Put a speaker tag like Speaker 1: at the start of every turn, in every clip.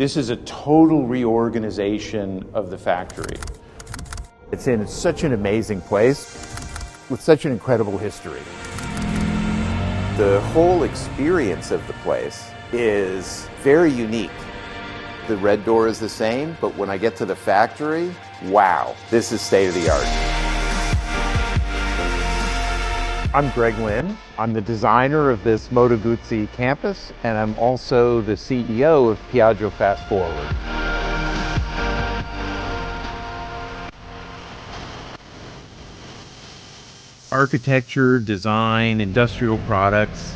Speaker 1: This is a total reorganization of the factory.
Speaker 2: It's in such an amazing place with such an incredible history.
Speaker 3: The whole experience of the place is very unique. The red door is the same, but when I get to the factory, wow, this is state of the art.
Speaker 2: I'm Greg Lynn. I'm the designer of this Moto Guzzi campus, and I'm also the CEO of Piaggio Fast Forward. Architecture, design, industrial products,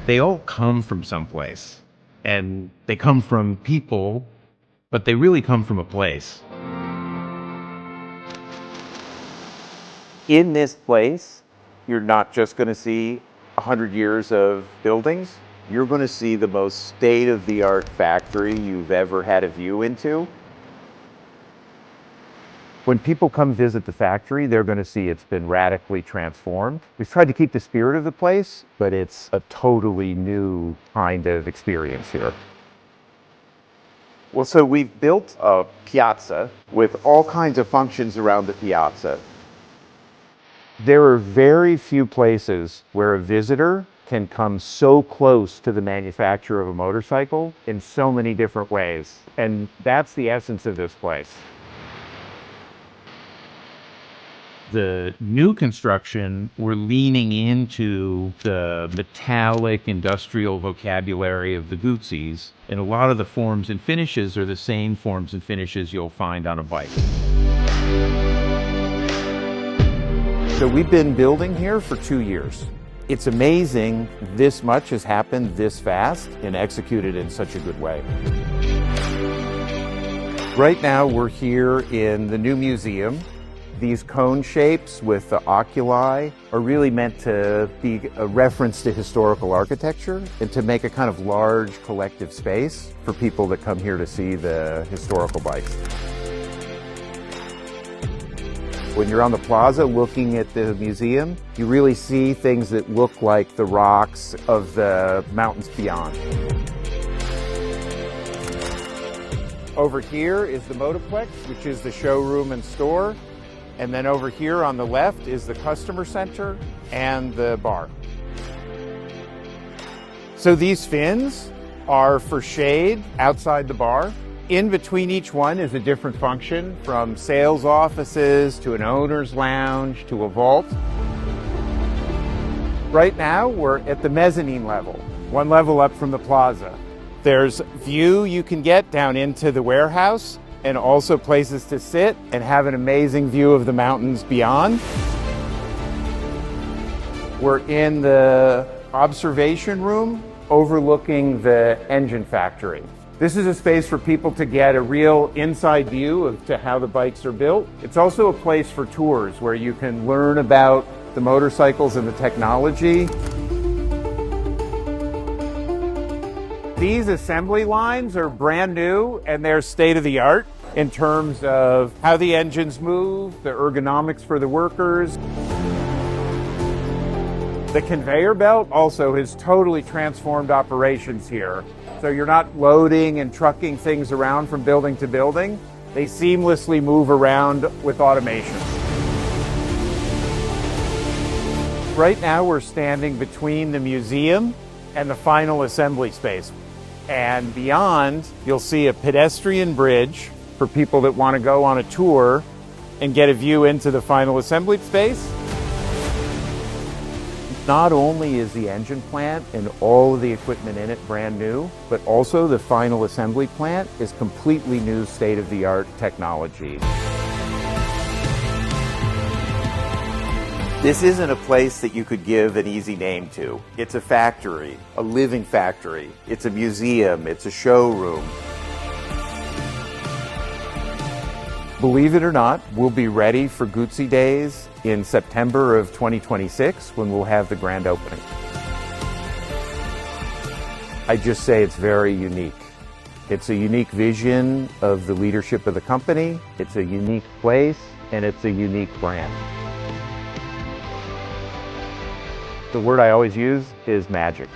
Speaker 2: they all come from someplace. And they come from people, but they really come from a place.
Speaker 3: In this place, you're not just going to see 100 years of buildings. You're going to see the most state-of-the-art factory you've ever had a view into.
Speaker 2: When people come visit the factory, they're going to see it's been radically transformed. We've tried to keep the spirit of the place, but it's a totally new kind of experience here.
Speaker 3: Well, so we've built a piazza with all kinds of functions around the piazza.
Speaker 2: There are very few places where a visitor can come so close to the manufacture of a motorcycle in so many different ways. And that's the essence of this place. The new construction, we're leaning into the metallic industrial vocabulary of the Guzzis, and a lot of the forms and finishes are the same forms and finishes you'll find on a bike. So we've been building here for 2 years. It's amazing this much has happened this fast and executed in such a good way. Right now we're here in the new museum. These cone shapes with the oculi are really meant to be a reference to historical architecture and to make a kind of large collective space for people that come here to see the historical bikes. When you're on the plaza looking at the museum, you really see things that look like the rocks of the mountains beyond. Over here is the Motoplex, which is the showroom and store. And then over here on the left is the customer center and the bar. So these fins are for shade outside the bar. In between each one is a different function, from sales offices to an owner's lounge to a vault. Right now we're at the mezzanine level, one level up from the plaza. There's view you can get down into the warehouse, and also places to sit and have an amazing view of the mountains beyond. We're in the observation room overlooking the engine factory. This is a space for people to get a real inside view of how the bikes are built. It's also a place for tours where you can learn about the motorcycles and the technology. These assembly lines are brand new and they're state-of-the-art in terms of how the engines move, the ergonomics for the workers. The conveyor belt also has totally transformed operations here. So you're not loading and trucking things around from building to building. They seamlessly move around with automation. Right now we're standing between the museum and the final assembly space. And beyond, you'll see a pedestrian bridge for people that want to go on a tour and get a view into the final assembly space. Not only is the engine plant and all of the equipment in it brand new, but also the final assembly plant is completely new state-of-the-art technology.
Speaker 3: This isn't a place that you could give an easy name to. It's a factory, a living factory. It's a museum, it's a showroom.
Speaker 2: Believe it or not, we'll be ready for Guzzi Days in September of 2026 when we'll have the grand opening. I just say it's very unique. It's a unique vision of the leadership of the company. It's a unique place and it's a unique brand. The word I always use is magic.